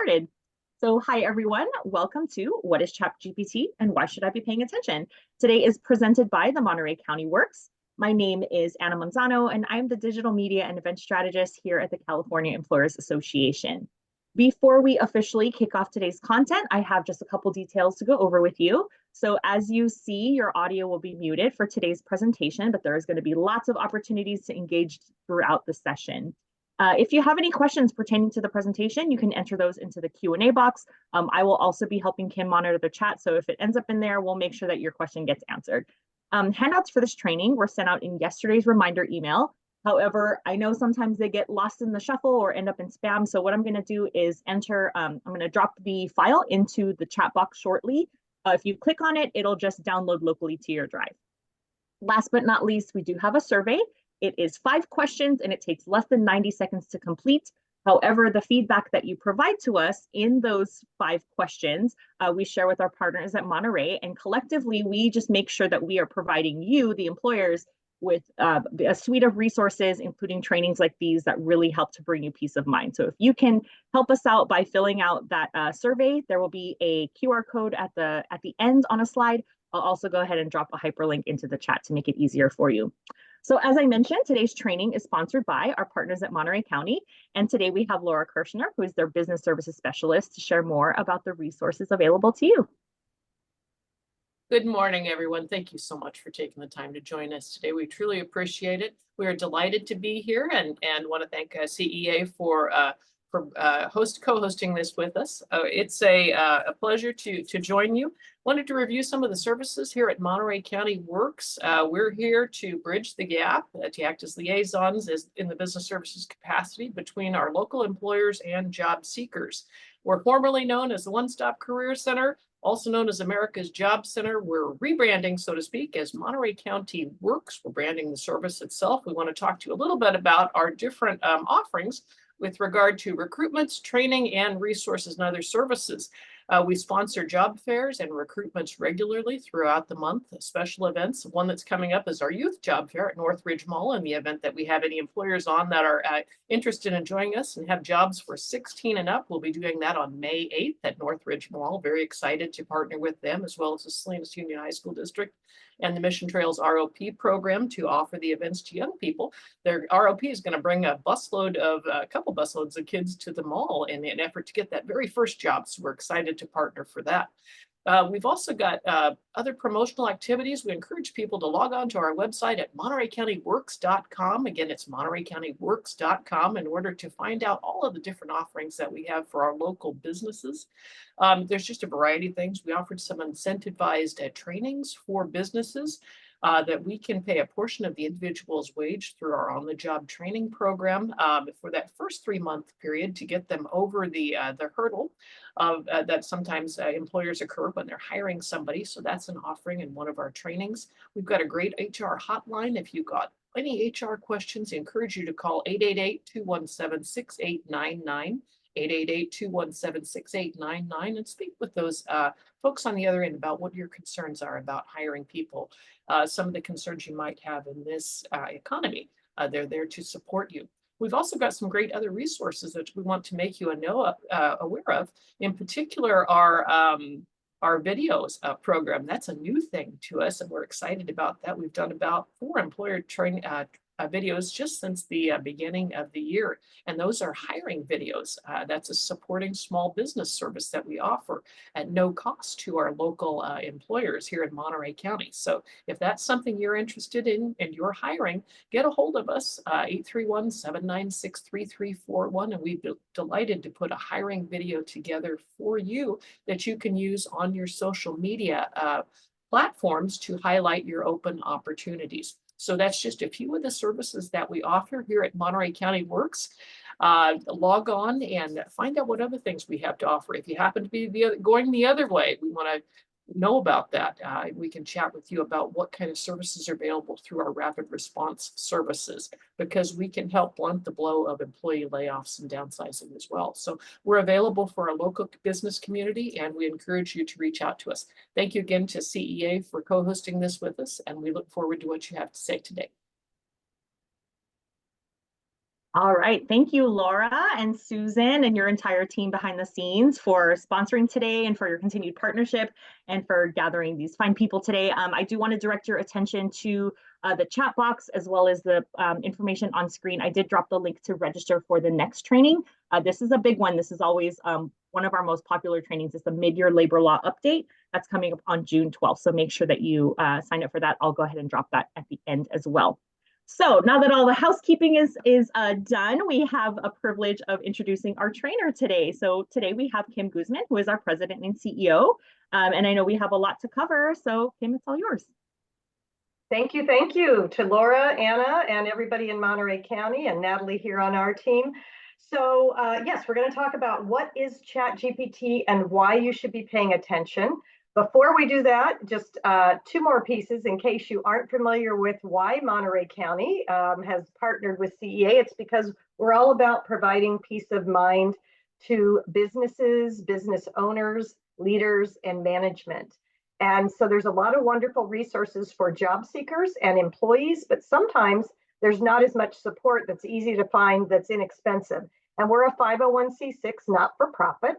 started. So hi everyone, welcome to What is ChatGPT and Why Should I Be Paying Attention? Today is presented by the Monterey County Works. My name is Anna Manzano and I'm the digital media and event strategist here at the California Employers Association. Before we officially kick off today's content, I have just a couple details to go over with you. So as you see, your audio will be muted for today's presentation, but there is going to be lots of opportunities to engage throughout the session. If you have any questions pertaining to the presentation, you can enter those into the Q&A box. I will also be helping Kim monitor the chat, so if it ends up in there, we'll make sure that your question gets answered. Handouts for this training were sent out in yesterday's reminder email. However, I know sometimes they get lost in the shuffle or end up in spam, so what I'm going to do is I'm going to drop the file into the chat box shortly. If you click on it, it'll just download locally to your drive. Last but not least, we do have a survey. It is 5 questions and it takes less than 90 seconds to complete. However, the feedback that you provide to us in those 5 questions, we share with our partners at Monterey, and collectively, we just make sure that we are providing you, the employers, with a suite of resources, including trainings like these that really help to bring you peace of mind. So if you can help us out by filling out that survey, there will be a QR code at the end on a slide. I'll also go ahead and drop a hyperlink into the chat to make it easier for you. So as I mentioned, today's training is sponsored by our partners at Monterey County. And today we have Laura Kirshner, who is their business services specialist, to share more about the resources available to you. Good morning, everyone. Thank you so much for taking the time to join us today. We truly appreciate it. We are delighted to be here and want to thank CEA for co-hosting this with us. It's a pleasure to join you. Wanted to review some of the services here at Monterey County Works. We're here to bridge the gap, to act as liaisons in the business services capacity between our local employers and job seekers. We're formerly known as the One Stop Career Center, also known as America's Job Center. We're rebranding, so to speak, as Monterey County Works. We're branding the service itself. We want to talk to you a little bit about our different offerings with regard to recruitments, training, and resources and other services. We sponsor job fairs and recruitments regularly throughout the month, special events. One that's coming up is our youth job fair at Northridge Mall. In the event that we have any employers on that are interested in joining us and have jobs for 16 and up, we'll be doing that on May 8th at Northridge Mall. Very excited to partner with them, as well as the Salinas Union High School District and the Mission Trails ROP program to offer the events to young people. Their ROP is going to bring a couple busloads of kids to the mall in an effort to get that very first job. So we're excited to partner for that. We've also got other promotional activities. We encourage people to log on to our website at MontereyCountyWorks.com. Again, it's MontereyCountyWorks.com in order to find out all of the different offerings that we have for our local businesses. There's just a variety of things. We offered some incentivized trainings for businesses that we can pay a portion of the individual's wage through our on-the-job training program for that first 3-month period to get them over the hurdle of that sometimes employers occur when they're hiring somebody. So that's an offering in one of our trainings. We've got a great HR hotline. If you've got any HR questions, I encourage you to call 888-217-6899. 888-217-6899 and speak with those folks on the other end about what your concerns are about hiring people. Some of the concerns you might have in this economy, they're there to support you. We've also got some great other resources that we want to make you aware of. In particular, our videos program. That's a new thing to us, and we're excited about that. We've done about 4 employer training videos just since the beginning of the year. And those are hiring videos. That's a supporting small business service that we offer at no cost to our local employers here in Monterey County. So if that's something you're interested in and you're hiring, get a hold of us, 831-796-3341. And we'd be delighted to put a hiring video together for you that you can use on your social media platforms to highlight your open opportunities. So that's just a few of the services that we offer here at Monterey County Works. Log on and find out what other things we have to offer. If you happen to be going the other way, we want to know about that. We can chat with you about what kind of services are available through our rapid response services, because we can help blunt the blow of employee layoffs and downsizing as well. So we're available for our local business community, and we encourage you to reach out to us. Thank you again to CEA for co-hosting this with us, and we look forward to what you have to say today. All right. Thank you, Laura and Susan, and your entire team behind the scenes for sponsoring today and for your continued partnership and for gathering these fine people today. I do want to direct your attention to the chat box as well as the information on screen. I did drop the link to register for the next training. This is a big one. This is always one of our most popular trainings. It's the mid-year labor law update. That's coming up on June 12th. So make sure that you sign up for that. I'll go ahead and drop that at the end as well. So now that all the housekeeping is done, we have a privilege of introducing our trainer today. So today we have Kim Guzman, who is our president and CEO. And I know we have a lot to cover. So Kim, it's all yours. Thank you to Laura, Anna, and everybody in Monterey County, and Natalie here on our team. So yes, we're going to talk about what is ChatGPT and why you should be paying attention. Before we do that, just two more pieces in case you aren't familiar with why Monterey County has partnered with CEA. It's because we're all about providing peace of mind to businesses, business owners, leaders, and management. And so there's a lot of wonderful resources for job seekers and employees, but sometimes there's not as much support that's easy to find, that's inexpensive. And we're a 501c6 not-for-profit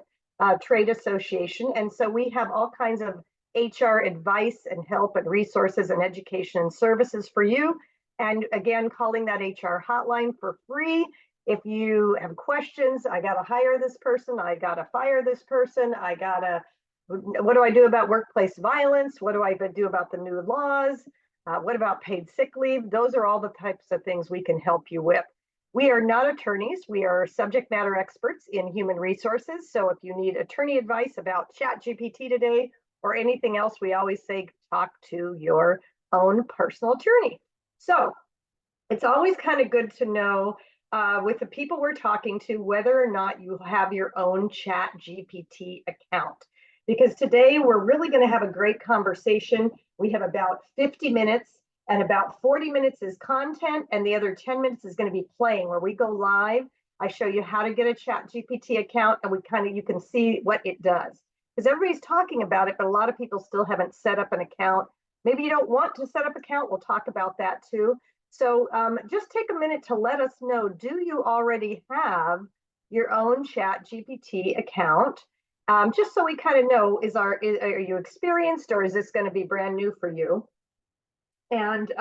trade association. And so we have all kinds of HR advice and help and resources and education and services for you. And again, calling that HR hotline for free. If you have questions, I got to hire this person, I got to fire this person, what do I do about workplace violence? What do I do about the new laws? What about paid sick leave? Those are all the types of things we can help you with. We are not attorneys. We are subject matter experts in human resources. So if you need attorney advice about ChatGPT today or anything else, we always say talk to your own personal attorney. So it's always kind of good to know with the people we're talking to whether or not you have your own ChatGPT account. Because today we're really going to have a great conversation. We have about 50 minutes. And about 40 minutes is content, and the other 10 minutes is going to be playing, where we go live. I show you how to get a ChatGPT account, and you can see what it does. Because everybody's talking about it, but a lot of people still haven't set up an account. Maybe you don't want to set up an account. We'll talk about that too. So just take a minute to let us know, do you already have your own ChatGPT account? Just so we kind of know, are you experienced, or is this going to be brand new for you? And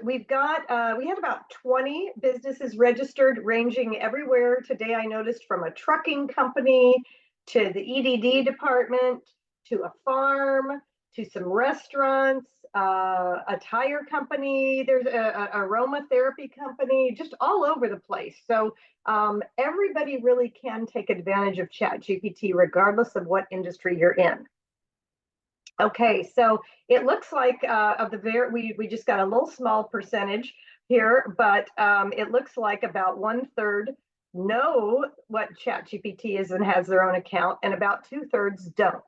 we had about 20 businesses registered, ranging everywhere today. I noticed from a trucking company to the EDD department, to a farm, to some restaurants, a tire company, there's a aromatherapy company, just all over the place. So everybody really can take advantage of ChatGPT regardless of what industry you're in. Okay, so it looks like we just got a little small percentage here, but it looks like about 1/3 know what ChatGPT is and has their own account, and about 2/3 don't.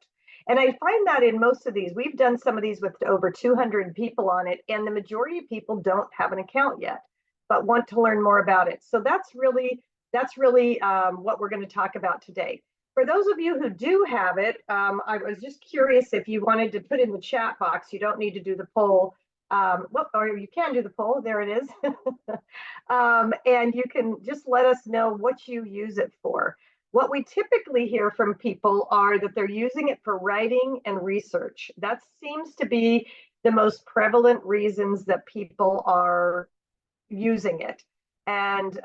And I find that in most of these, we've done some of these with over 200 people on it, and the majority of people don't have an account yet, but want to learn more about it. So that's really what we're going to talk about today. For those of you who do have it, I was just curious if you wanted to put in the chat box. You don't need to do the poll. Or you can do the poll. There it is. And you can just let us know what you use it for. What we typically hear from people are that they're using it for writing and research. That seems to be the most prevalent reasons that people are using it. And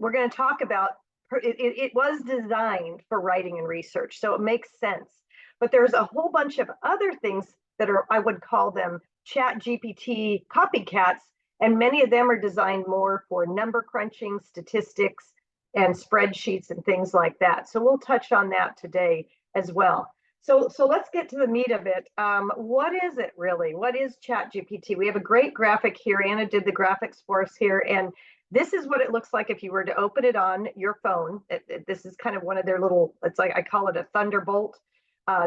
we're going to talk about it was designed for writing and research, so it makes sense. But there's a whole bunch of other things that are, I would call them ChatGPT copycats, and many of them are designed more for number crunching, statistics, and spreadsheets and things like that. So we'll touch on that today as well. So let's get to the meat of it. What is it really? What is ChatGPT? We have a great graphic here. Anna did the graphics for us here, and this is what it looks like if you were to open it on your phone. This is kind of one of their little, it's like, I call it a thunderbolt.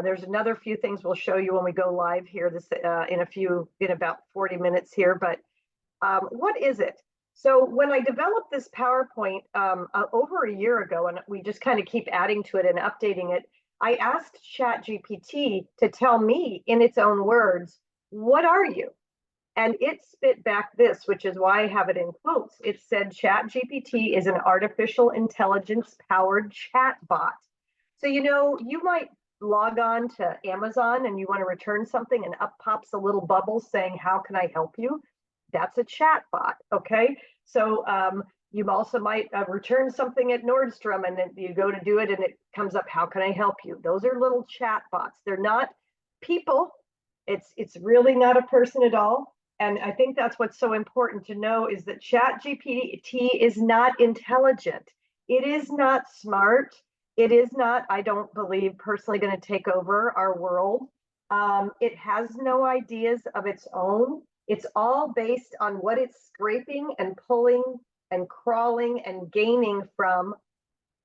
There's another few things we'll show you when we go live here in about 40 minutes here, but what is it? So when I developed this PowerPoint over a year ago, and we just kind of keep adding to it and updating it, I asked ChatGPT to tell me in its own words, what are you? And it spit back this, which is why I have it in quotes. It said ChatGPT is an artificial intelligence powered chatbot. So, you might log on to Amazon and you want to return something and up pops a little bubble saying, how can I help you? That's a chatbot, okay? So you also might return something at Nordstrom and then you go to do it and it comes up, how can I help you? Those are little chatbots. They're not people. It's really not a person at all. And I think that's what's so important to know is that ChatGPT is not intelligent. It is not smart. It is not, I don't believe, personally going to take over our world. It has no ideas of its own. It's all based on what it's scraping and pulling and crawling and gaining from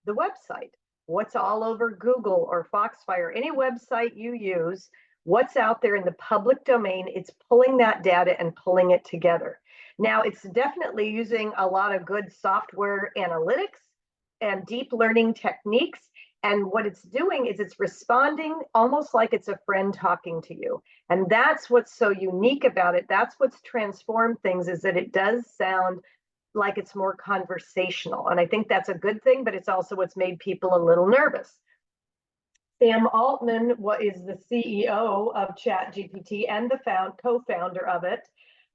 the website. What's all over Google or Foxfire, any website you use, what's out there in the public domain, it's pulling that data and pulling it together. Now, it's definitely using a lot of good software analytics and deep learning techniques. And what it's doing is it's responding almost like it's a friend talking to you. And that's what's so unique about it. That's what's transformed things, is that it does sound like it's more conversational. And I think that's a good thing, but it's also what's made people a little nervous. Sam Altman is the CEO of ChatGPT and the co-founder of it.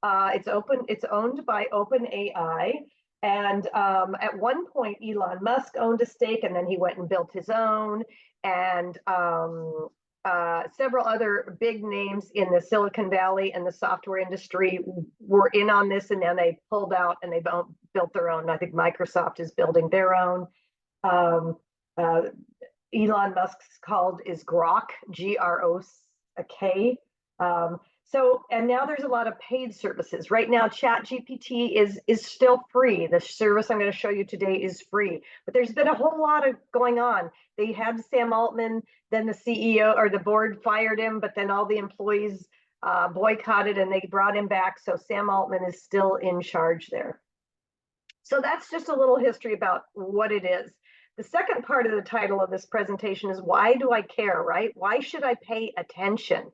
It's owned by OpenAI. And at one point, Elon Musk owned a stake, and then he went and built his own. And several other big names in the Silicon Valley and the software industry were in on this, and then they pulled out and they built their own. I think Microsoft is building their own. Elon Musk's is Grok, Grok. And now there's a lot of paid services. Right now, ChatGPT is still free. The service I'm going to show you today is free, but there's been a whole lot of going on. They had Sam Altman, then the CEO or the board fired him, but then all the employees boycotted and they brought him back. So Sam Altman is still in charge there. So that's just a little history about what it is. The second part of the title of this presentation is, why do I care, right? Why should I pay attention?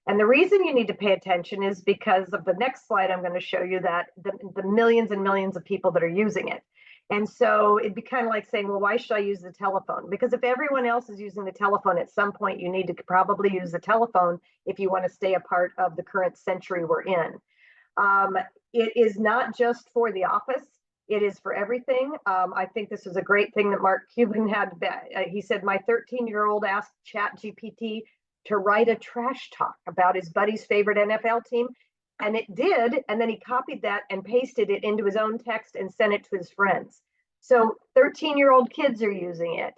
And the reason you need to pay attention is because of the next slide. I'm going to show you that the millions and millions of people that are using it. And so it'd be kind of like saying, well, why should I use the telephone? Because if everyone else is using the telephone, at some point you need to probably use the telephone if you want to stay a part of the current century we're in. It is not just for the office. It is for everything. I think this is a great thing that Mark Cuban had. He said, my 13-year-old asked ChatGPT to write a trash talk about his buddy's favorite NFL team. And it did. And then he copied that and pasted it into his own text and sent it to his friends. So 13-year-old kids are using it.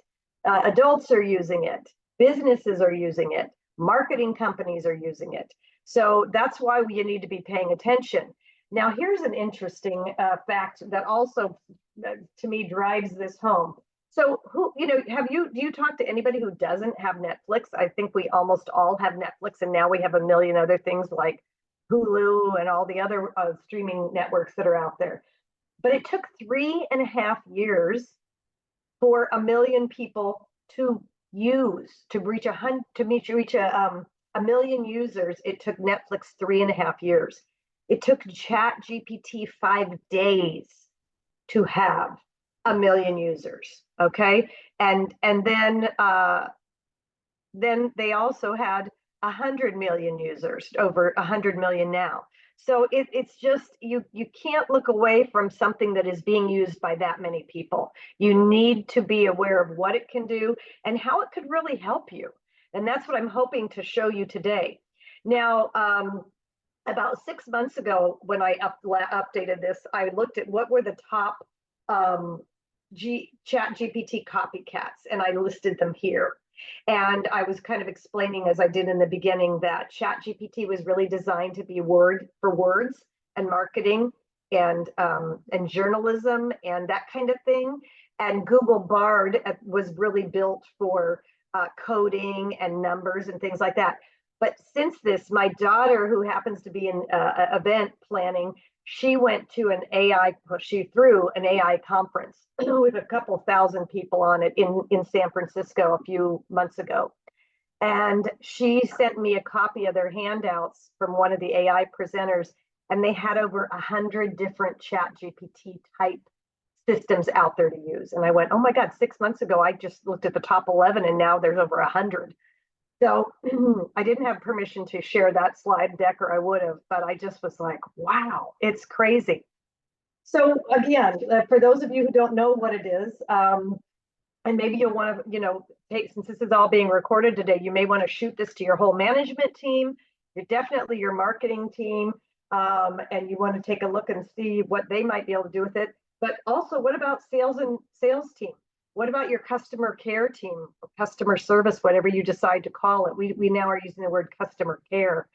Adults are using it. Businesses are using it. Marketing companies are using it. So that's why you need to be paying attention. Now, here's an interesting fact that also, to me, drives this home. So do you talk to anybody who doesn't have Netflix? I think we almost all have Netflix, and now we have a million other things like Hulu and all the other streaming networks that are out there. But it took 3.5 years for 1 million people to reach a million users. It took Netflix 3.5 years. It took ChatGPT 5 days to have 1 million users. Okay, and then they also had 100 million users, over 100 million now. So it's just, you can't look away from something that is being used by that many people. You need to be aware of what it can do and how it could really help you. And that's what I'm hoping to show you today. Now, about 6 months ago, when I updated this, I looked at what were the top ChatGPT copycats, and I listed them here. And I was kind of explaining, as I did in the beginning, that ChatGPT was really designed to be word for words and marketing and journalism and that kind of thing. And Google Bard was really built for coding and numbers and things like that. But since this, my daughter, who happens to be in event planning, she threw an AI conference with a couple thousand people on it in San Francisco a few months ago. And she sent me a copy of their handouts from one of the AI presenters. and they had over 100 different ChatGPT type systems out there to use. And I went, oh my God, 6 months ago, I just looked at the top 11 and now there's over 100. So I didn't have permission to share that slide deck, or I would have, but I just was like, wow, it's crazy. So again, for those of you who don't know what it is, and maybe you'll want to, take, since this is all being recorded today, you may want to shoot this to your whole management team, definitely your marketing team, and you want to take a look and see what they might be able to do with it. But also, what about sales team? What about your customer care team, or customer service, whatever you decide to call it? We now are using the word customer care.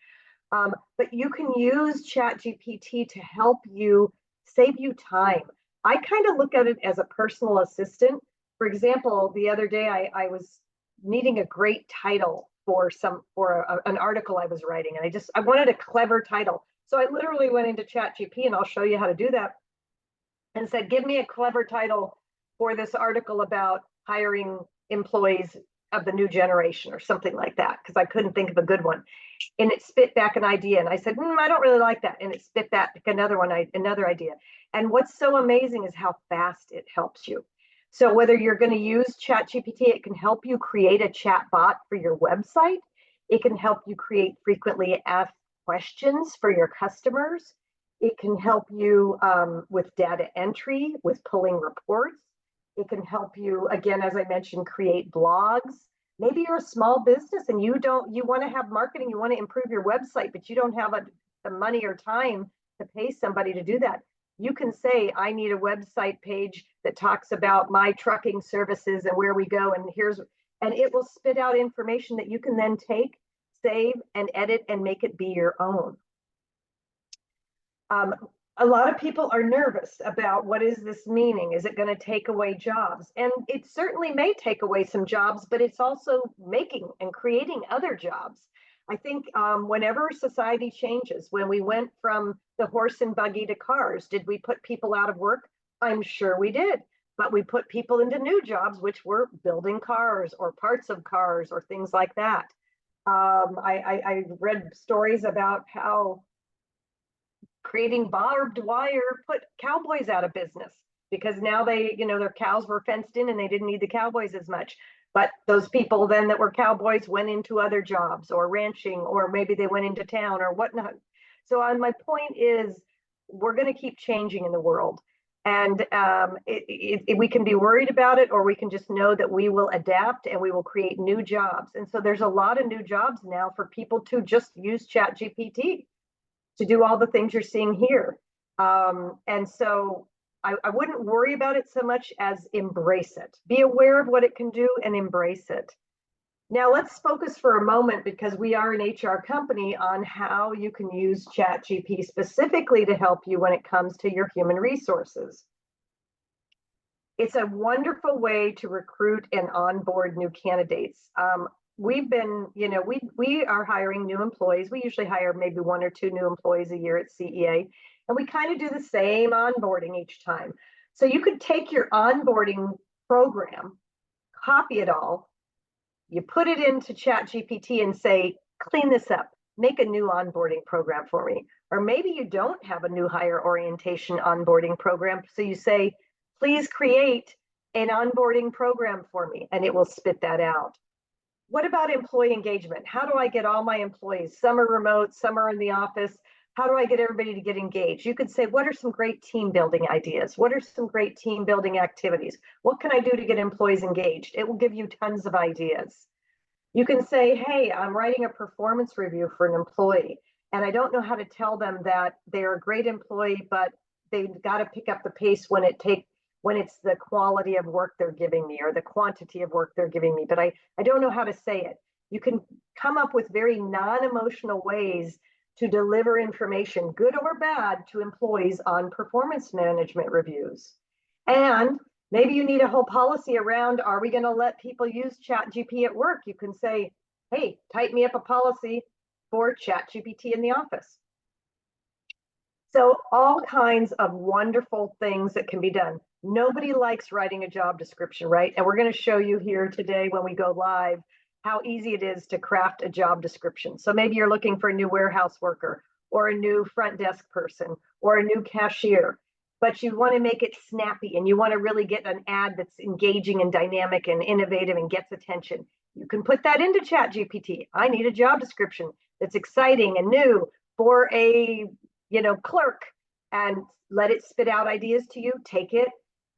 But you can use ChatGPT to help you save you time. I kind of look at it as a personal assistant. For example, the other day I was needing a great title for an article I was writing, and I wanted a clever title. So I literally went into ChatGPT, and I'll show you how to do that, and said, give me a clever title for this article about hiring employees of the new generation or something like that, because I couldn't think of a good one. And it spit back an idea. And I said, I don't really like that. And it spit back another idea. And what's so amazing is how fast it helps you. So whether you're going to use ChatGPT, it can help you create a chat bot for your website. It can help you create frequently asked questions for your customers. It can help you with data entry, with pulling reports. It can help you, again, as I mentioned, create blogs. Maybe you're a small business and you want to have marketing, you want to improve your website, but you don't have the money or time to pay somebody to do that. You can say, I need a website page that talks about my trucking services and where we go, and it will spit out information that you can then take, save, and edit and make it be your own. A lot of people are nervous about what is this meaning? Is it going to take away jobs? And it certainly may take away some jobs, but it's also making and creating other jobs. I think whenever society changes, when we went from the horse and buggy to cars, did we put people out of work? I'm sure we did, but we put people into new jobs, which were building cars or parts of cars or things like that. I read stories about how creating barbed wire put cowboys out of business, because now their cows were fenced in and they didn't need the cowboys as much. But those people then that were cowboys went into other jobs or ranching, or maybe they went into town or whatnot. So my point is, we're going to keep changing in the world. And we can be worried about it, or we can just know that we will adapt and we will create new jobs. And so there's a lot of new jobs now for people to just use ChatGPT to do all the things you're seeing here. And so I wouldn't worry about it so much as embrace it. Be aware of what it can do and embrace it. Now let's focus for a moment, because we are an HR company, on how you can use ChatGPT specifically to help you when it comes to your human resources. It's a wonderful way to recruit and onboard new candidates. We've been, we are hiring new employees. We usually hire maybe 1 or 2 new employees a year at CEA, and we kind of do the same onboarding each time. So you could take your onboarding program, copy it all, you put it into ChatGPT and say, clean this up, make a new onboarding program for me. Or maybe you don't have a new hire orientation onboarding program, so you say, please create an onboarding program for me, and it will spit that out. What about employee engagement? How do I get all my employees? Some are remote, some are in the office. How do I get everybody to get engaged? You could say, what are some great team building ideas? What are some great team building activities? What can I do to get employees engaged? It will give you tons of ideas. You can say, hey, I'm writing a performance review for an employee, and I don't know how to tell them that they're a great employee, but they've got to pick up the pace when it's the quality of work they're giving me or the quantity of work they're giving me, but I don't know how to say it. You can come up with very non-emotional ways to deliver information, good or bad, to employees on performance management reviews. And maybe you need a whole policy around, are we going to let people use ChatGPT at work? You can say, hey, type me up a policy for ChatGPT in the office. So all kinds of wonderful things that can be done. Nobody likes writing a job description, right? And we're going to show you here today when we go live how easy it is to craft a job description. So maybe you're looking for a new warehouse worker, or a new front desk person or a new cashier, but you want to make it snappy and you want to really get an ad that's engaging and dynamic and innovative and gets attention. You can put that into ChatGPT. I need a job description that's exciting and new for a, clerk, and let it spit out ideas to you. Take it,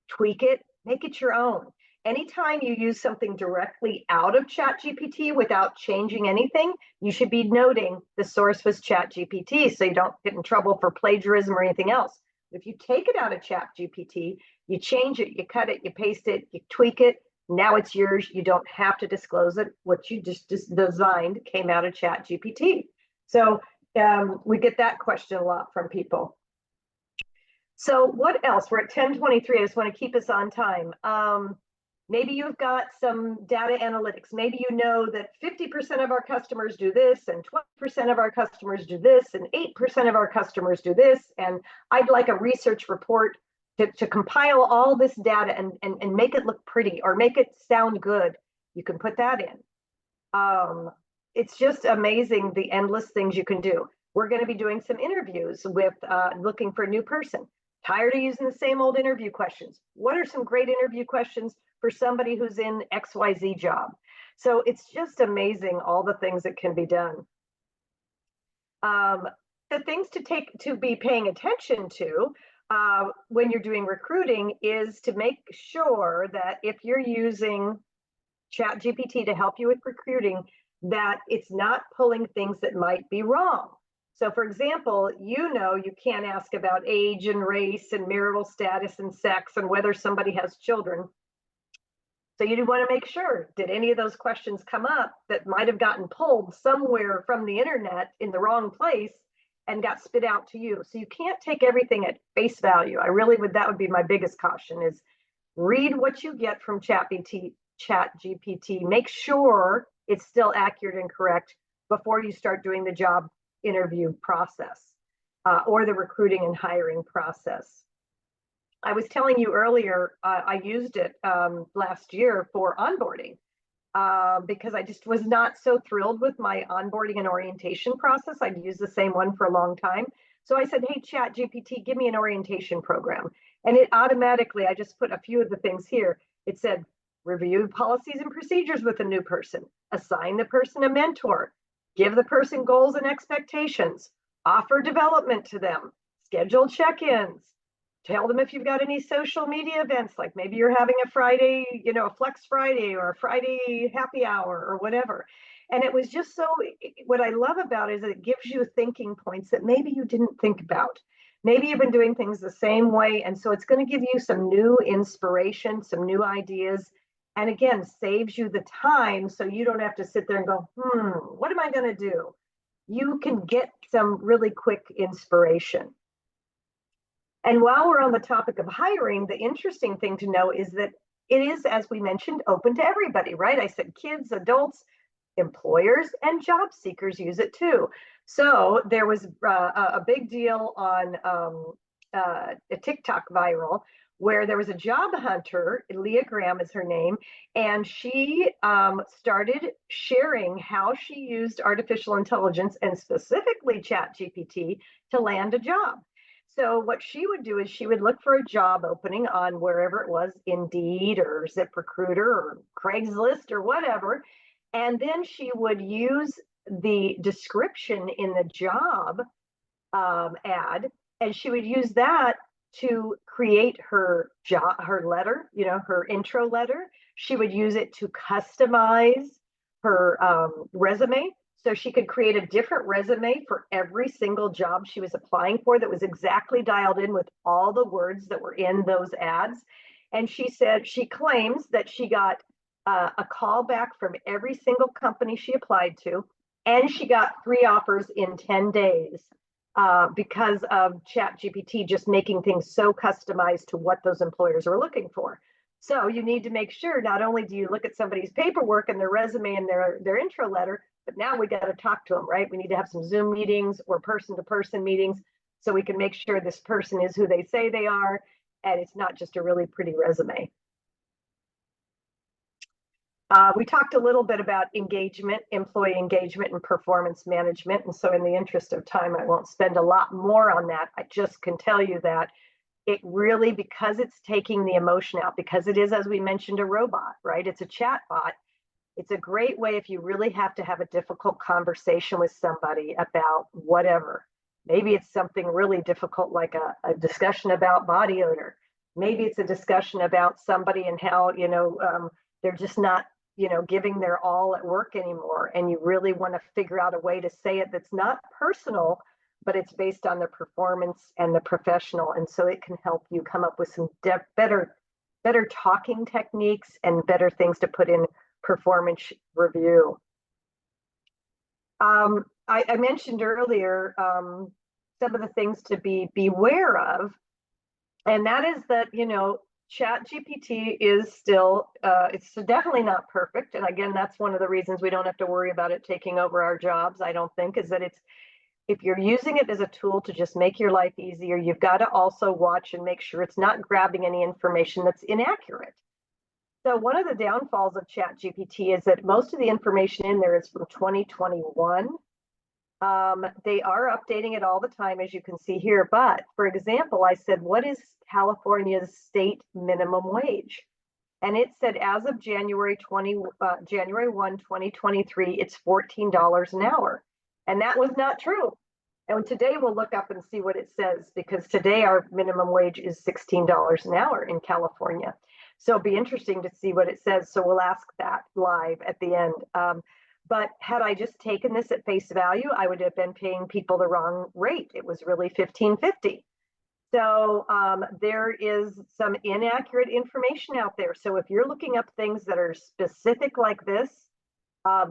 tweak it, make it your own. Anytime you use something directly out of ChatGPT without changing anything, you should be noting the source was ChatGPT so you don't get in trouble for plagiarism or anything else. If you take it out of ChatGPT, you change it, you cut it, you paste it, you tweak it, now it's yours. You don't have to disclose it. What you just designed came out of ChatGPT. So we get that question a lot from people. So what else? We're at 10:23. I just want to keep us on time. Maybe you've got some data analytics. Maybe you know that 50% of our customers do this, and 20% of our customers do this, and 8% of our customers do this. And I'd like a research report to compile all this data and make it look pretty or make it sound good. You can put that in. It's just amazing the endless things you can do. We're going to be doing some interviews with looking for a new person. Tired of using the same old interview questions. What are some great interview questions for somebody who's in XYZ job? So it's just amazing all the things that can be done. The things to be paying attention to when you're doing recruiting is to make sure that if you're using ChatGPT to help you with recruiting, that it's not pulling things that might be wrong. So for example, you can't ask about age and race and marital status and sex and whether somebody has children. So you do want to make sure, did any of those questions come up that might have gotten pulled somewhere from the internet in the wrong place and got spit out to you? So you can't take everything at face value. That would be my biggest caution, is read what you get from ChatGPT. Make sure it's still accurate and correct before you start doing the job interview process or the recruiting and hiring process. I was telling you earlier, I used it last year for onboarding because I just was not so thrilled with my onboarding and orientation process. I'd used the same one for a long time. So I said, hey, ChatGPT, give me an orientation program. And it automatically, I just put a few of the things here. It said, review policies and procedures with a new person, assign the person a mentor, give the person goals and expectations, offer development to them, schedule check-ins, tell them if you've got any social media events, like maybe you're having a Friday, a Flex Friday or a Friday happy hour or whatever. And it was just what I love about it is that it gives you thinking points that maybe you didn't think about. Maybe you've been doing things the same way. And so it's going to give you some new inspiration, some new ideas. And again, saves you the time so you don't have to sit there and go, what am I going to do? You can get some really quick inspiration. And while we're on the topic of hiring, the interesting thing to know is that it is, as we mentioned, open to everybody, right? I said kids, adults, employers, and job seekers use it too. So there was a big deal on a TikTok viral where there was a job hunter, Leah Graham is her name, and she started sharing how she used artificial intelligence and specifically ChatGPT to land a job. So what she would do is she would look for a job opening on wherever it was, Indeed or ZipRecruiter or Craigslist or whatever. And then she would use the description in the job ad, and she would use that to create her letter, her intro letter. She would use it to customize her resume. So she could create a different resume for every single job she was applying for that was exactly dialed in with all the words that were in those ads. And she claims that she got a call back from every single company she applied to, and she got 3 offers in 10 days because of ChatGPT just making things so customized to what those employers are looking for. So you need to make sure not only do you look at somebody's paperwork and their resume and their intro letter, but now we got to talk to them, right? We need to have some Zoom meetings or person-to-person meetings so we can make sure this person is who they say they are, and it's not just a really pretty resume. We talked a little bit about engagement, employee engagement, and performance management. And so in the interest of time, I won't spend a lot more on that. I just can tell you that it really, because it's taking the emotion out, because it is, as we mentioned, a robot, right? It's a chat bot. It's a great way if you really have to have a difficult conversation with somebody about whatever. Maybe it's something really difficult, like a discussion about body odor. Maybe it's a discussion about somebody and how, they're just not, giving their all at work anymore. And you really want to figure out a way to say it that's not personal, but it's based on the performance and the professional. And so it can help you come up with some better talking techniques and better things to put in performance review. I mentioned earlier some of the things to be beware of, and that is that, ChatGPT is still, it's definitely not perfect. And again, that's one of the reasons we don't have to worry about it taking over our jobs, I don't think, is that if you're using it as a tool to just make your life easier, you've got to also watch and make sure it's not grabbing any information that's inaccurate. So one of the downfalls of ChatGPT is that most of the information in there is from 2021. They are updating it all the time, as you can see here. But for example, I said, what is California's state minimum wage? And it said, as of January 1, 2023, it's $14 an hour. And that was not true. And today we'll look up and see what it says, because today our minimum wage is $16 an hour in California. So it'll be interesting to see what it says. So we'll ask that live at the end. But had I just taken this at face value, I would have been paying people the wrong rate. It was really $15.50. So there is some inaccurate information out there. So if you're looking up things that are specific like this,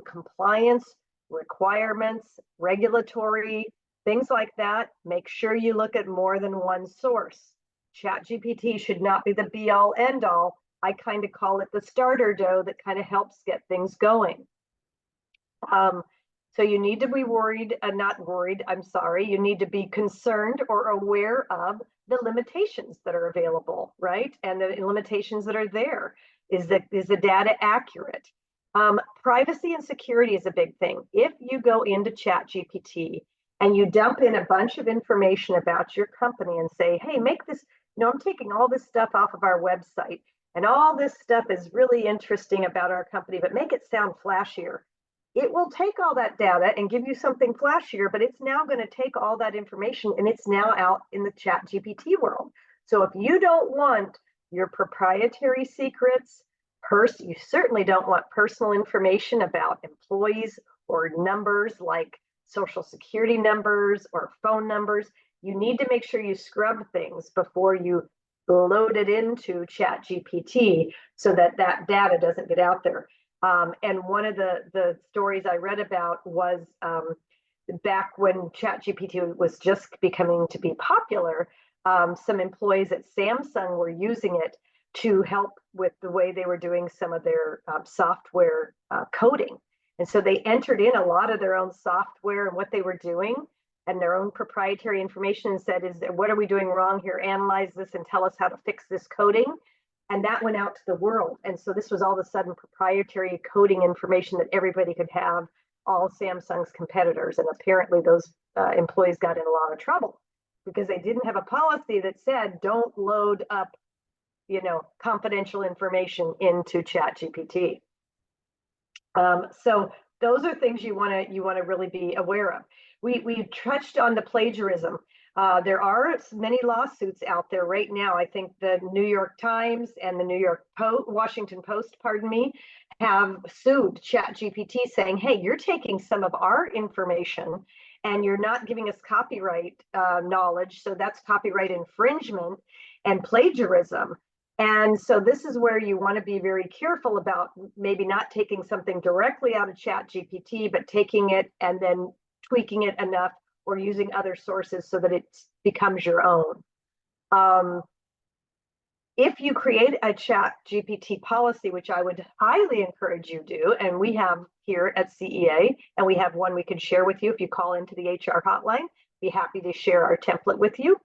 compliance, requirements, regulatory, things like that, make sure you look at more than one source. ChatGPT should not be the be all end all. I kind of call it the starter dough that kind of helps get things going. So you need to be you need to be concerned or aware of the limitations that are available, right? And the limitations that are there. Is the data accurate? Privacy and security is a big thing. If you go into ChatGPT and you dump in a bunch of information about your company and say, hey, make this, I'm taking all this stuff off of our website, and all this stuff is really interesting about our company, but make it sound flashier. It will take all that data and give you something flashier, but it's now going to take all that information and it's now out in the ChatGPT world. So if you don't want your proprietary secrets, you certainly don't want personal information about employees or numbers like social security numbers or phone numbers. You need to make sure you scrub things before you load it into ChatGPT so that that data doesn't get out there. And one of the stories I read about was back when ChatGPT was just becoming to be popular, some employees at Samsung were using it to help with the way they were doing some of their software coding. And so they entered in a lot of their own software and what they were doing and their own proprietary information and said, what are we doing wrong here? Analyze this and tell us how to fix this coding. And that went out to the world. And so this was all of a sudden proprietary coding information that everybody could have, all Samsung's competitors. And apparently those employees got in a lot of trouble because they didn't have a policy that said, don't load up, confidential information into ChatGPT. So those are things you want to really be aware of. We touched on the plagiarism. There are many lawsuits out there right now. I think the New York Times and the Washington Post, have sued ChatGPT saying, hey, you're taking some of our information and you're not giving us copyright knowledge. So that's copyright infringement and plagiarism. And so this is where you want to be very careful about maybe not taking something directly out of ChatGPT, but taking it and then tweaking it enough or using other sources so that it becomes your own. If you create a ChatGPT policy, which I would highly encourage you do, and we have here at CEA, and we have one we can share with you if you call into the HR hotline, be happy to share our template with you.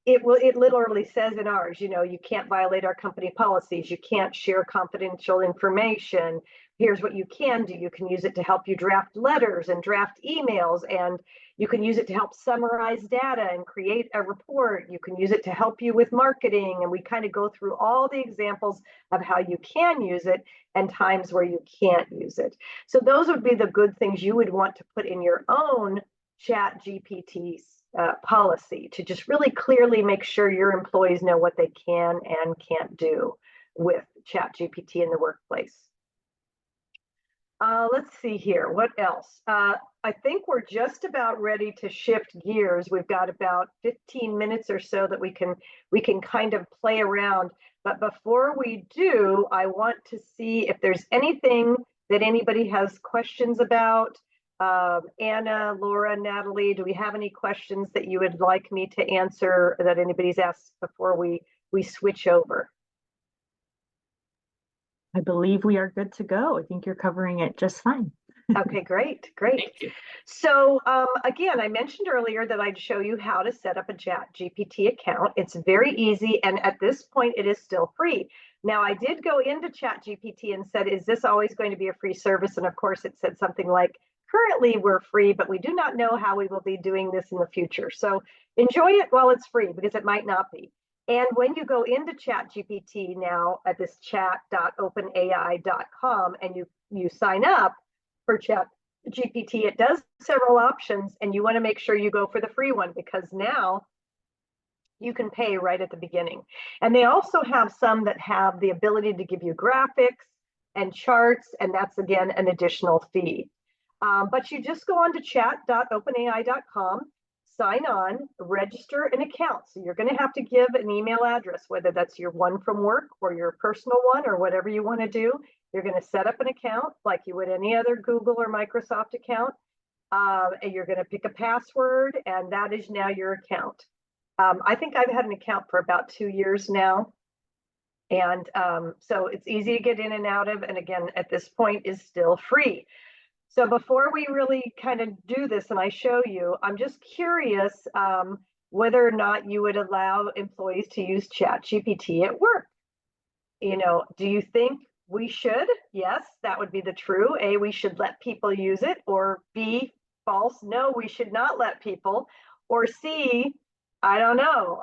it literally says in ours, you can't violate our company policies. You can't share confidential information. Here's what you can do. You can use it to help you draft letters and draft emails, and you can use it to help summarize data and create a report. You can use it to help you with marketing. And we kind of go through all the examples of how you can use it and times where you can't use it. So those would be the good things you would want to put in your own ChatGPT policy, to just really clearly make sure your employees know what they can and can't do with ChatGPT in the workplace. Let's see here. What else? I think we're just about ready to shift gears. We've got about 15 minutes or so that we can kind of play around. But before we do, I want to see if there's anything that anybody has questions about. Anna, Laura, Natalie, do we have any questions that you would like me to answer that anybody's asked before we switch over? I believe we are good to go. I think you're covering it just fine. Okay, great. Thank you. So again, I mentioned earlier that I'd show you how to set up a ChatGPT account. It's very easy, and at this point, it is still free. Now, I did go into ChatGPT and said, is this always going to be a free service? And of course, it said something like, currently we're free, but we do not know how we will be doing this in the future. So enjoy it while it's free, because it might not be. And when you go into ChatGPT now at this chat.openai.com and you sign up for ChatGPT, it does several options, and you want to make sure you go for the free one, because now you can pay right at the beginning. And they also have some that have the ability to give you graphics and charts, and that's again an additional fee. But you just go on to chat.openai.com, sign on, register an account. So you're going to have to give an email address, whether that's your one from work or your personal one or whatever you want to do. You're going to set up an account like you would any other Google or Microsoft account. And you're going to pick a password, and that is now your account. I think I've had an account for about 2 years now. And so it's easy to get in and out of. And again, at this point is still free. So before we really kind of do this and I show you, I'm just curious whether or not you would allow employees to use ChatGPT at work. Do you think we should? Yes, that would be the true. A, we should let people use it. Or B, false, no, we should not let people. Or C, I don't know.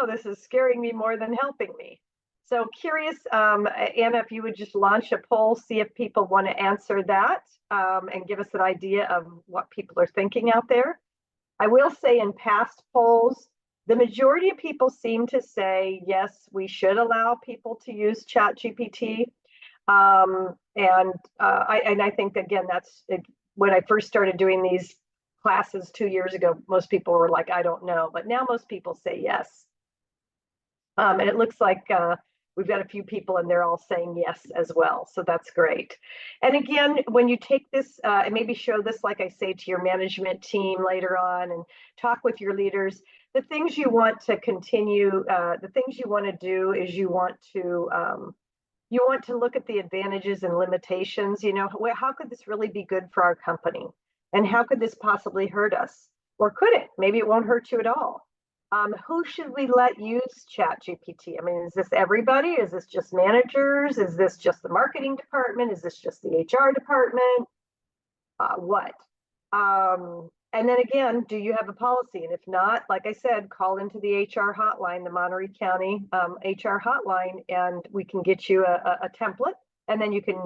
This is scaring me more than helping me. So curious, Anna, if you would just launch a poll, see if people want to answer that and give us an idea of what people are thinking out there. I will say in past polls, the majority of people seem to say, yes, we should allow people to use ChatGPT. And I think, again, that's when I first started doing these classes 2 years ago, most people were like, I don't know. But now most people say yes. And it looks like we've got a few people and they're all saying yes as well. So that's great. And again, when you take this and maybe show this, like I say, to your management team later on and talk with your leaders, the things you want to continue, the things you want to do is you want to look at the advantages and limitations. How could this really be good for our company? And how could this possibly hurt us? Or could it? Maybe it won't hurt you at all. Who should we let use ChatGPT? I mean, is this everybody? Is this just managers? Is this just the marketing department? Is this just the HR department? What? And then again, do you have a policy? And if not, like I said, call into the HR hotline, the Monterey County HR hotline, and we can get you a template, and then you can,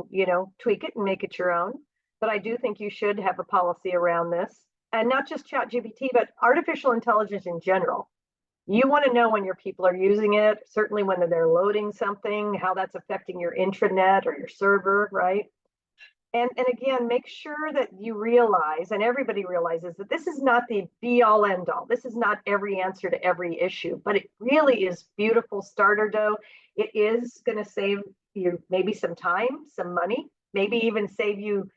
tweak it and make it your own. But I do think you should have a policy around this, and not just ChatGPT, but artificial intelligence in general. You want to know when your people are using it, certainly when they're loading something, how that's affecting your intranet or your server, right? And again, make sure that you realize, and everybody realizes, that this is not the be all end all. This is not every answer to every issue, but it really is beautiful starter dough. It is going to save you maybe some time, some money, maybe even save you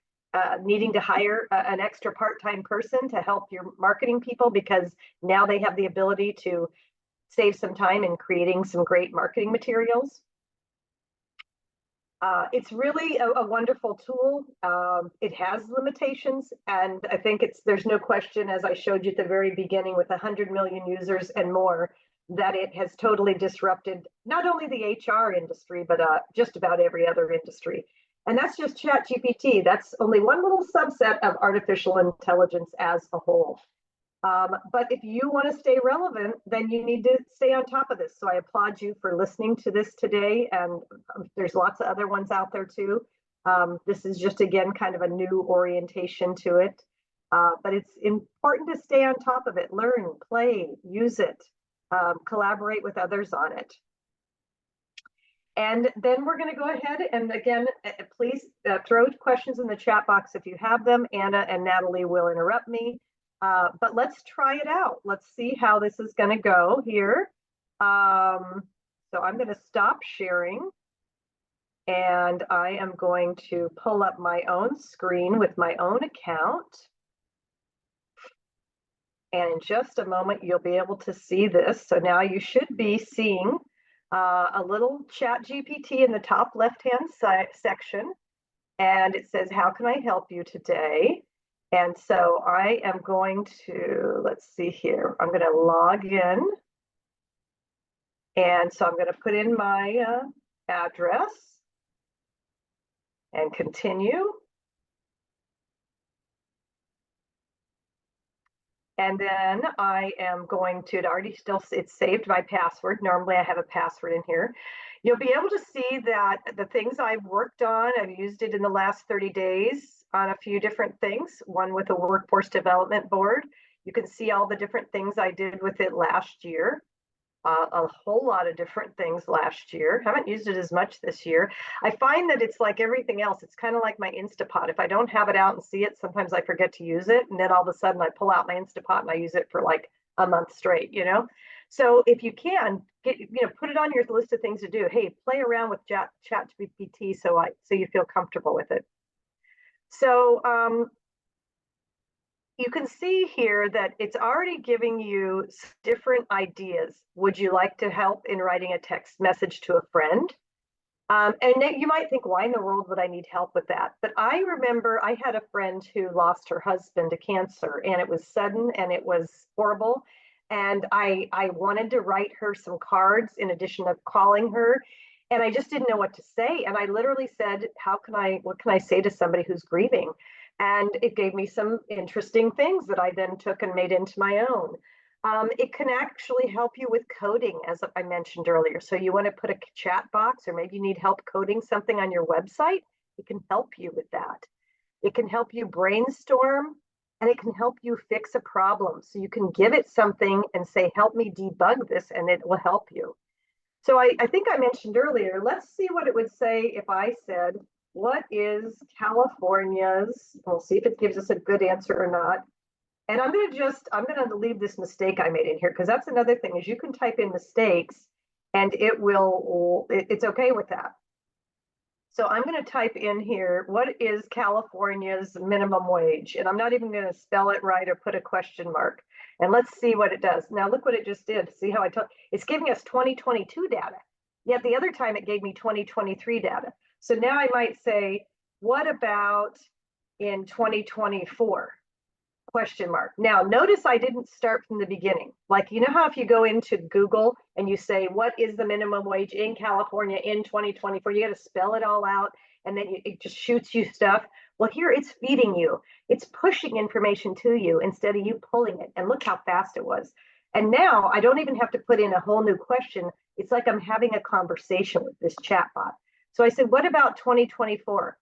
needing to hire an extra part-time person to help your marketing people, because now they have the ability to save some time in creating some great marketing materials. It's really a wonderful tool. It has limitations, and I think there's no question, as I showed you at the very beginning, with 100 million users and more, that it has totally disrupted not only the HR industry, but just about every other industry. And that's just ChatGPT. That's only one little subset of artificial intelligence as a whole. But if you want to stay relevant, then you need to stay on top of this. So I applaud you for listening to this today. And there's lots of other ones out there too. This is just, again, kind of a new orientation to it. But it's important to stay on top of it, learn, play, use it, collaborate with others on it. And then we're going to go ahead and, again, please throw questions in the chat box if you have them. Anna and Natalie will interrupt me. But let's try it out. Let's see how this is going to go here. So I'm going to stop sharing. And I am going to pull up my own screen with my own account. And in just a moment, you'll be able to see this. So now you should be seeing a little ChatGPT in the top left-hand section. And it says, how can I help you today? And so I am going to, let's see here, I'm going to log in. And so I'm going to put in my address and continue. And then I am going to, it's saved my password. Normally I have a password in here. You'll be able to see that the things I've worked on, I've used it in the last 30 days on a few different things, one with a workforce development board. You can see all the different things I did with it last year. A whole lot of different things last year. Haven't used it as much this year. I find that it's like everything else. It's kind of like my Instapot. If I don't have it out and see it, sometimes I forget to use it. And then all of a sudden I pull out my Instapot and I use it for like a month straight, you know? So if you can, put it on your list of things to do. Hey, play around with ChatGPT so you feel comfortable with it. So you can see here that it's already giving you different ideas. Would you like to help in writing a text message to a friend? And you might think, why in the world would I need help with that? But I remember I had a friend who lost her husband to cancer, and it was sudden and it was horrible. And I wanted to write her some cards in addition to calling her. And I just didn't know what to say. And I literally said, what can I say to somebody who's grieving? And it gave me some interesting things that I then took and made into my own. It can actually help you with coding, as I mentioned earlier. So you want to put a chat box, or maybe you need help coding something on your website. It can help you with that. It can help you brainstorm, and it can help you fix a problem. So you can give it something and say, help me debug this, and it will help you. So I think I mentioned earlier, let's see what it would say if I said, what is California's, we'll see if it gives us a good answer or not. And I'm going to leave this mistake I made in here, because that's another thing, is you can type in mistakes and it's okay with that. So I'm going to type in here, what is California's minimum wage? And I'm not even going to spell it right or put a question mark. And let's see what it does. Now look what it just did. See how it's giving us 2022 data. Yet the other time it gave me 2023 data. So now I might say, what about in 2024? Question mark. Now, notice I didn't start from the beginning. Like, you know how if you go into Google and you say, what is the minimum wage in California in 2024? You got to spell it all out, and then it just shoots you stuff. Well, here it's feeding you. It's pushing information to you instead of you pulling it. And look how fast it was. And now I don't even have to put in a whole new question. It's like I'm having a conversation with this chatbot. So I said, what about 2024?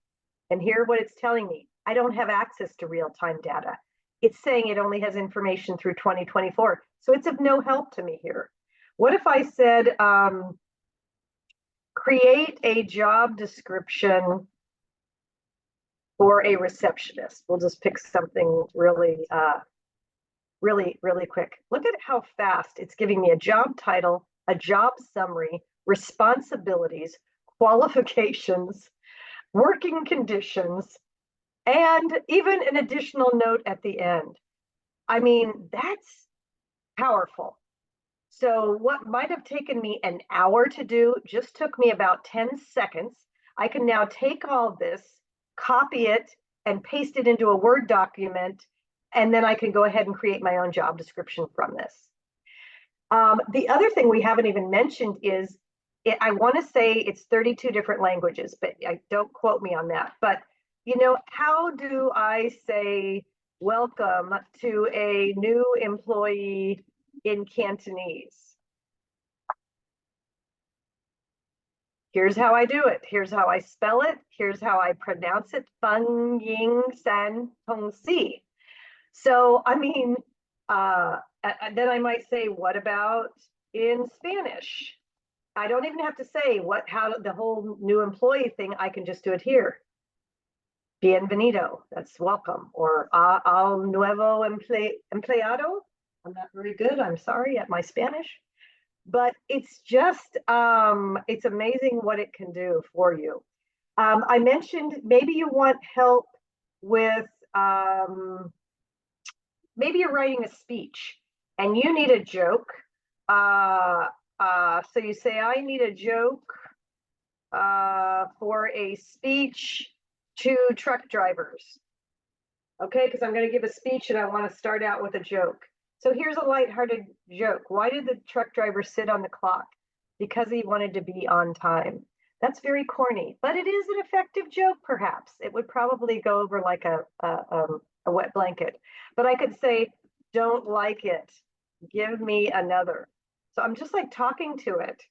And here what it's telling me, I don't have access to real-time data. It's saying it only has information through 2024. So it's of no help to me here. What if I said, create a job description for a receptionist? We'll just pick something really quick. Look at how fast it's giving me a job title, a job summary, responsibilities, qualifications, working conditions, and even an additional note at the end. I mean, that's powerful. So what might have taken me an hour to do just took me about 10 seconds. I can now take all this, copy it, and paste it into a Word document, and then I can go ahead and create my own job description from this. The other thing we haven't even mentioned is, I want to say it's 32 different languages, but don't quote me on that. But, how do I say welcome to a new employee in Cantonese? Here's how I do it. Here's how I spell it. Here's how I pronounce it. Feng Ying San Tong Si. So, I mean, then I might say, what about in Spanish? I don't even have to say how the whole new employee thing. I can just do it here. Bienvenido, that's welcome. Or al nuevo empleado. I'm not very good, I'm sorry, at my Spanish. But it's just, it's amazing what it can do for you. I mentioned maybe you want help with, maybe you're writing a speech and you need a joke. So you say, I need a joke for a speech to truck drivers. Okay, because I'm going to give a speech and I want to start out with a joke. So here's a lighthearted joke. Why did the truck driver sit on the clock? Because he wanted to be on time. That's very corny, but it is an effective joke, perhaps. It would probably go over like a wet blanket. But I could say, don't like it. Give me another. So I'm just like talking to it.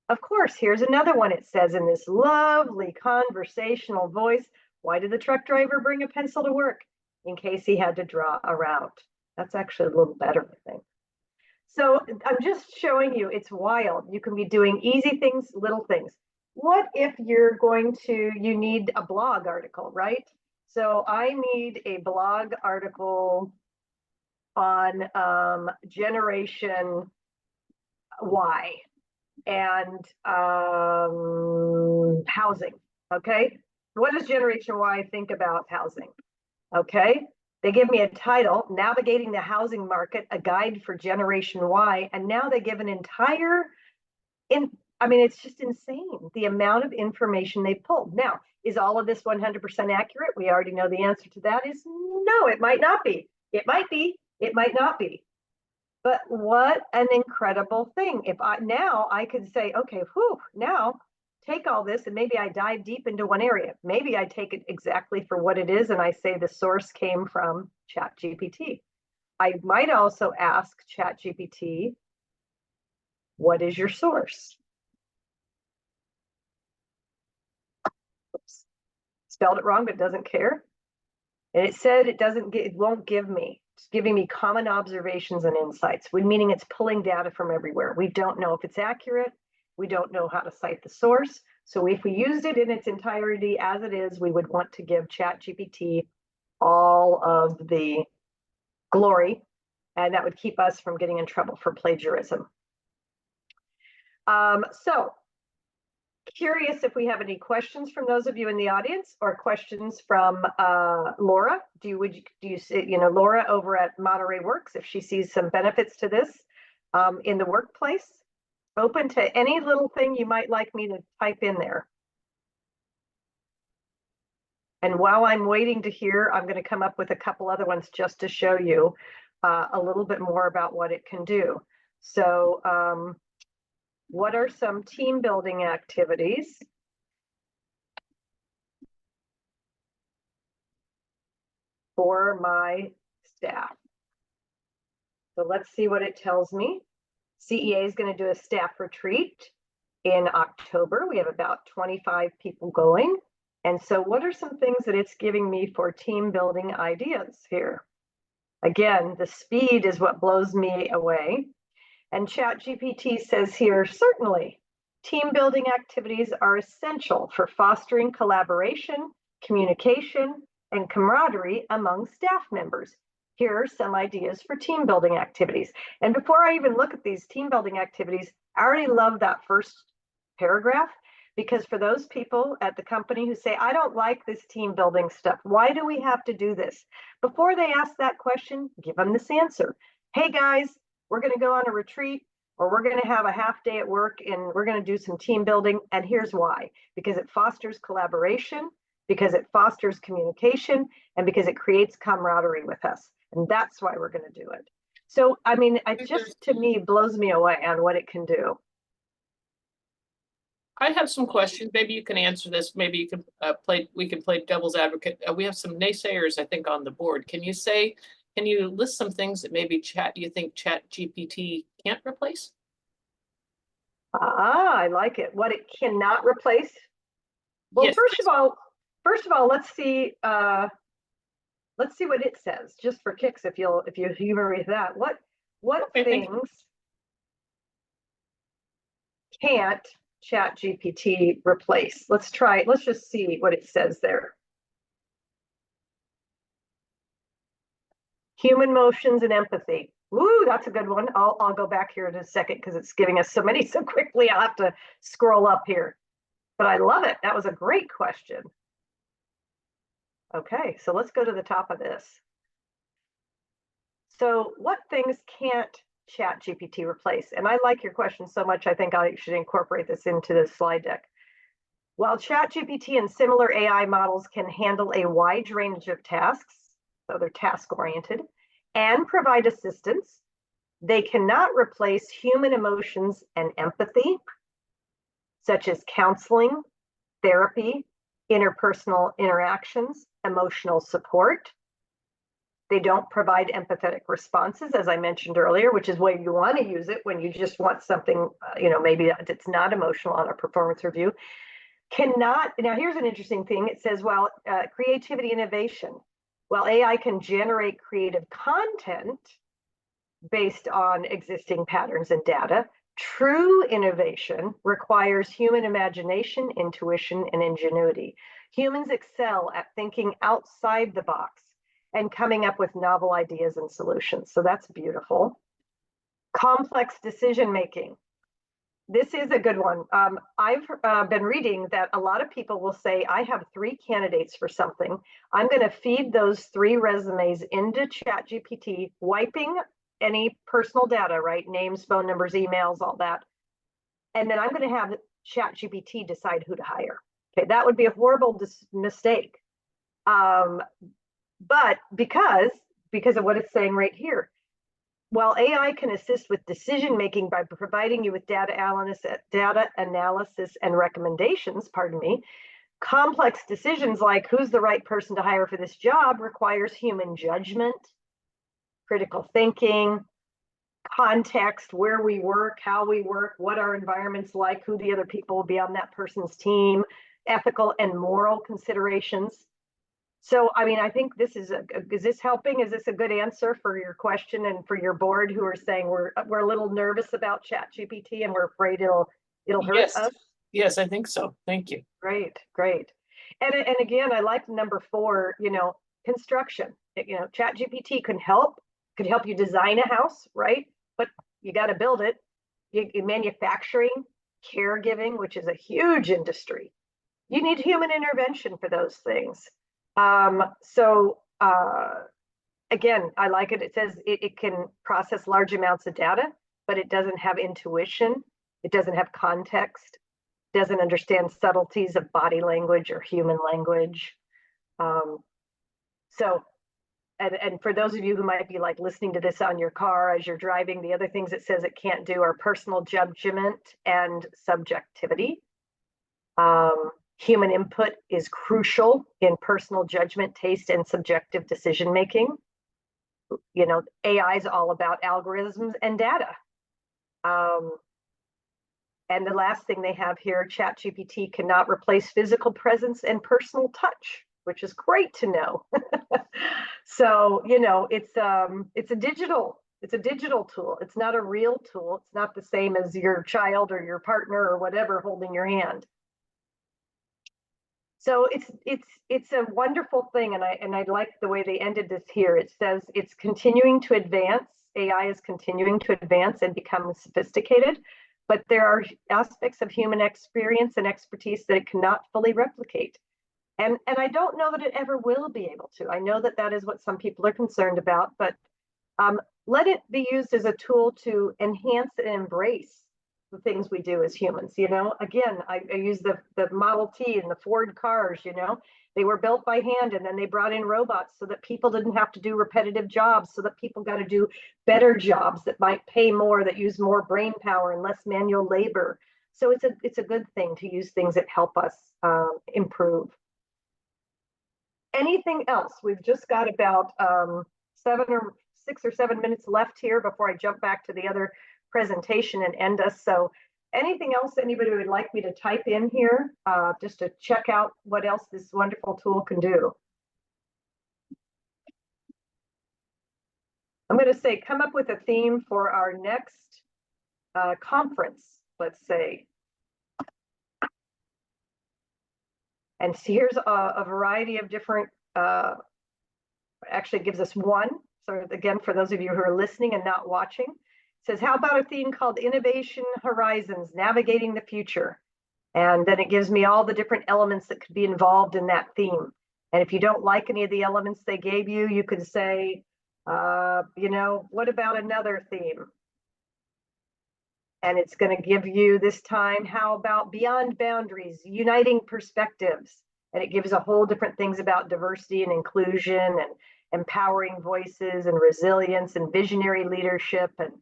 Of course, here's another one. It says in this lovely conversational voice, why did the truck driver bring a pencil to work? In case he had to draw a route. That's actually a little better, I think. So I'm just showing you, it's wild. You can be doing easy things, little things. What if you need a blog article, right? So I need a blog article on Generation Y and housing, okay? What does Generation Y think about housing? Okay, they give me a title, Navigating the Housing Market, a guide for Generation Y, and now they give an entire, it's just insane, the amount of information they've pulled. Now, is all of this 100% accurate? We already know the answer to that is no, it might not be. It might be, it might not be. But what an incredible thing. If I could say, okay, now take all this and maybe I dive deep into one area. Maybe I take it exactly for what it is and I say the source came from ChatGPT. I might also ask ChatGPT, what is your source? Oops. Spelled it wrong, but doesn't care. And it said it won't give me. It's giving me common observations and insights, meaning it's pulling data from everywhere. We don't know if it's accurate. We don't know how to cite the source. So if we used it in its entirety as it is, we would want to give ChatGPT all of the glory, and that would keep us from getting in trouble for plagiarism. So curious if we have any questions from those of you in the audience or questions from Laura. Do you see, Laura over at Monterey Works, if she sees some benefits to this in the workplace? Open to any little thing you might like me to type in there. And while I'm waiting to hear, I'm going to come up with a couple other ones just to show you a little bit more about what it can do. So what are some team building activities for my staff? So let's see what it tells me. CEA is going to do a staff retreat in October. We have about 25 people going. And so what are some things that it's giving me for team building ideas here? Again, the speed is what blows me away. And ChatGPT says here, certainly, team building activities are essential for fostering collaboration, communication, and camaraderie among staff members. Here are some ideas for team building activities. And before I even look at these team building activities, I already love that first paragraph, because for those people at the company who say, I don't like this team building stuff, why do we have to do this? Before they ask that question, give them this answer. Hey guys, we're going to go on a retreat, or we're going to have a half day at work and we're going to do some team building. And here's why: because it fosters collaboration, because it fosters communication, and because it creates camaraderie with us. And that's why we're going to do it. So, I mean, it just to me blows me away on what it can do. I have some questions. Maybe you can answer this. Maybe you can we can play devil's advocate. We have some naysayers, I think, on the board. Can you list some things that maybe you think ChatGPT can't replace? I like it. What it cannot replace. Well, Yes. first of all, let's see what it says, just for kicks, if you humor me with that. What Okay, things can't ChatGPT replace? Let's just see what it says there. Human emotions and empathy. Ooh, that's a good one. I'll go back here in a second because it's giving us so many so quickly. I'll have to scroll up here. But I love it. That was a great question. Okay, so let's go to the top of this. So what things can't ChatGPT replace? And I like your question so much, I think I should incorporate this into the slide deck. While ChatGPT and similar AI models can handle a wide range of tasks, so they're task-oriented, and provide assistance, they cannot replace human emotions and empathy, such as counseling, therapy, interpersonal interactions, emotional support. They don't provide empathetic responses, as I mentioned earlier, which is where you want to use it when you just want something, maybe it's not emotional on a performance review. Now here's an interesting thing. It says, well, creativity, innovation. While AI can generate creative content based on existing patterns and data, true innovation requires human imagination, intuition, and ingenuity. Humans excel at thinking outside the box and coming up with novel ideas and solutions. So that's beautiful. Complex decision making. This is a good one. I've been reading that a lot of people will say, I have 3 candidates for something. I'm going to feed those 3 resumes into ChatGPT, wiping any personal data, right? Names, phone numbers, emails, all that. And then I'm going to have ChatGPT decide who to hire. Okay, that would be a horrible mistake. But because of what it's saying right here, while AI can assist with decision making by providing you with data analysis and recommendations, complex decisions like who's the right person to hire for this job requires human judgment, critical thinking, context, where we work, how we work, what our environment's like, who the other people will be on that person's team, ethical and moral considerations. So, I mean, I think this is this helping? Is this a good answer for your question and for your board who are saying we're a little nervous about ChatGPT and we're afraid it'll hurt us? Yes, I think so. Thank you. Great. And again, I like number 4, construction. ChatGPT could help you design a house, right? But you got to build it. Manufacturing, caregiving, which is a huge industry. You need human intervention for those things. Again, I like it. It says it can process large amounts of data, but it doesn't have intuition. It doesn't have context, doesn't understand subtleties of body language or human language. And for those of you who might be like listening to this on your car as you're driving, the other things it says it can't do are personal judgment and subjectivity. Human input is crucial in personal judgment, taste, and subjective decision making. AI is all about algorithms and data. And the last thing they have here, ChatGPT cannot replace physical presence and personal touch, which is great to know. So, it's a digital tool. It's not a real tool. It's not the same as your child or your partner or whatever holding your hand. So it's a wonderful thing, and I like the way they ended this here. It says it's continuing to advance. AI is continuing to advance and become sophisticated, but there are aspects of human experience and expertise that it cannot fully replicate. And I don't know that it ever will be able to. I know that is what some people are concerned about, but let it be used as a tool to enhance and embrace the things we do as humans. Again, I use the Model T and the Ford cars. They were built by hand, and then they brought in robots so that people didn't have to do repetitive jobs, so that people got to do better jobs that might pay more, that use more brain power and less manual labor. So it's a good thing to use things that help us improve. Anything else? We've just got about 6 or 7 minutes left here before I jump back to the other presentation and end us. So anything else anybody would like me to type in here, just to check out what else this wonderful tool can do? I'm going to say, come up with a theme for our next conference, let's say. And so here's a variety of different, actually gives us one. So again, for those of you who are listening and not watching, it says, how about a theme called Innovation Horizons, Navigating the Future? And then it gives me all the different elements that could be involved in that theme. And if you don't like any of the elements they gave you, you could say, what about another theme? And it's going to give you this time, how about Beyond Boundaries, Uniting Perspectives? And it gives a whole different things about diversity and inclusion and empowering voices and resilience and visionary leadership. And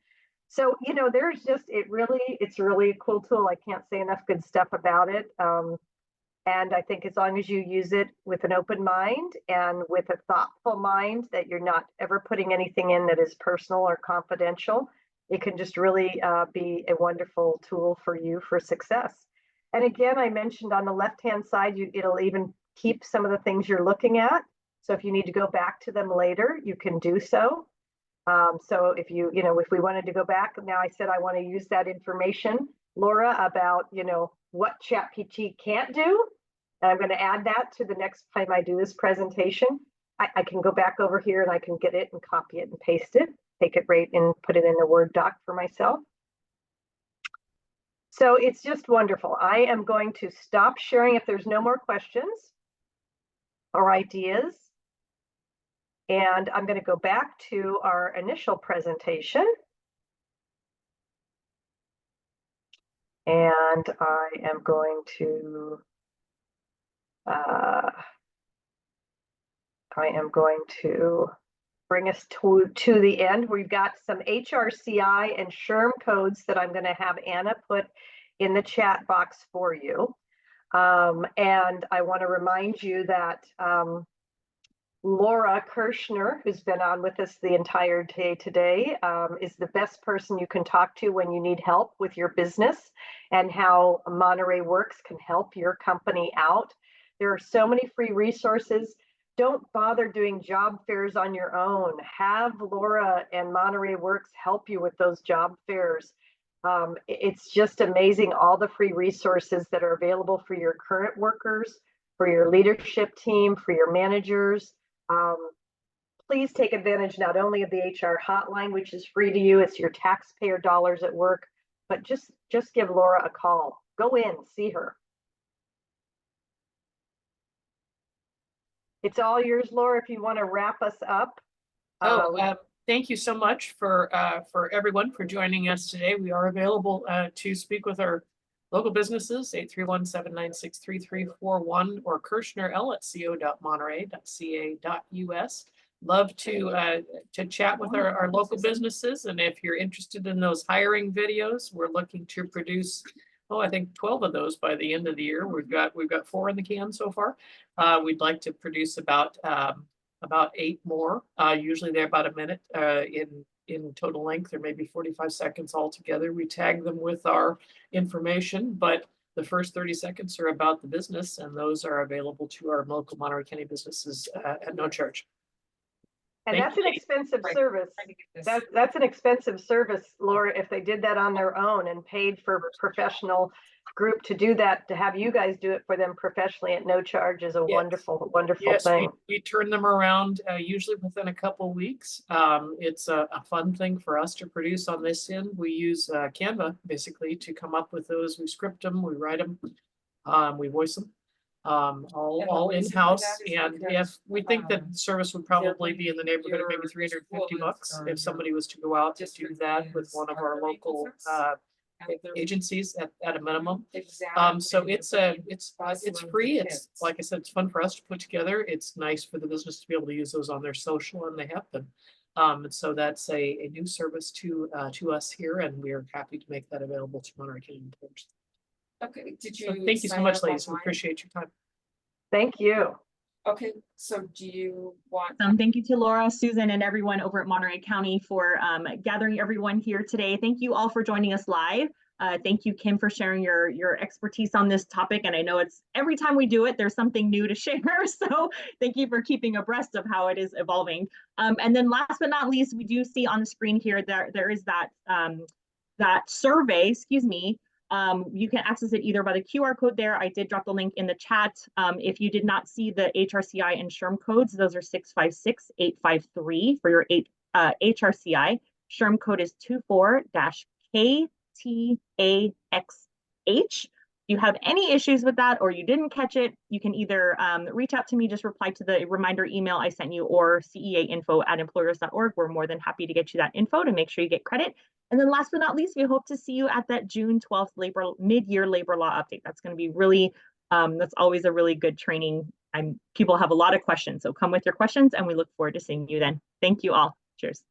so, there's just, it's really a cool tool. I can't say enough good stuff about it. And I think as long as you use it with an open mind and with a thoughtful mind, that you're not ever putting anything in that is personal or confidential, it can just really be a wonderful tool for you for success. And again, I mentioned on the left-hand side, it'll even keep some of the things you're looking at. So if you need to go back to them later, you can do so. So if if we wanted to go back, now I said I want to use that information, Laura, about, what ChatGPT can't do. And I'm going to add that to the next time I do this presentation. I can go back over here and I can get it and copy it and paste it, take it right and put it in a Word doc for myself. So it's just wonderful. I am going to stop sharing if there's no more questions or ideas. And I'm going to go back to our initial presentation. And I am going to bring us to the end. We've got some HRCI and SHRM codes that I'm going to have Anna put in the chat box for you. And I want to remind you that Laura Kirshner, who's been on with us the entire day today, is the best person you can talk to when you need help with your business and how Monterey Works can help your company out. There are so many free resources. Don't bother doing job fairs on your own. Have Laura and Monterey Works help you with those job fairs. It's just amazing, all the free resources that are available for your current workers, for your leadership team, for your managers. Please take advantage not only of the HR hotline, which is free to you, it's your taxpayer dollars at work, but just give Laura a call. Go in, see her. It's all yours, Laura, if you want to wrap us up. Thank you so much for everyone for joining us today. We are available to speak with our local businesses, 831-796-3341 or kirshnerl@co.monterey.ca.us. Love to chat with our local businesses. And if you're interested in those hiring videos, we're looking to produce, I think 12 of those by the end of the year. We've got 4 in the can so far. We'd like to produce about 8 more. Usually they're about a minute in total length, or maybe 45 seconds altogether. We tag them with our information, but the first 30 seconds are about the business, and those are available to our local Monterey County businesses at no charge. And that's an expensive service. That's an expensive service, Laura, if they did that on their own and paid for a professional group to do that, to have you guys do it for them professionally at no charge is a wonderful thing. We turn them around usually within a couple weeks. It's a fun thing for us to produce on this end. We use Canva basically to come up with those. We script them, we write them, we voice them. All in-house, and if we think that the service would probably be in the neighborhood of maybe $350 if somebody was to go out to do that with one of our local agencies at a minimum. Exactly. So it's free. It's like I said, it's fun for us to put together. It's nice for the business to be able to use those on their social, and they have been. And so that's a new service to us here, and we are happy to make that available to Monterey County employers. Okay, did you? So thank you so sign much, up ladies. We online? appreciate your time. Thank you. Okay, so do you want? Thank you to Laura, Susan, and everyone over at Monterey County for gathering everyone here today. Thank you all for joining us live. Thank you, Kim, for sharing your expertise on this topic. And I know it's every time we do it, there's something new to share. So thank you for keeping abreast of how it is evolving. And then last but not least, we do see on the screen here there is that survey, excuse me. You can access it either by the QR code there. I did drop the link in the chat. If you did not see the HRCI and SHRM codes, those are 656-853 for your HRCI. SHRM code is 24-KTAXH. If you have any issues with that or you didn't catch it, you can either reach out to me, just reply to the reminder email I sent you, or ceainfo@employers.org. We're more than happy to get you that info to make sure you get credit. And then last but not least, we hope to see you at that June 12th mid-year labor law update. That's going to be really, that's always a really good training. People have a lot of questions, so come with your questions, and we look forward to seeing you then. Thank you all. Cheers.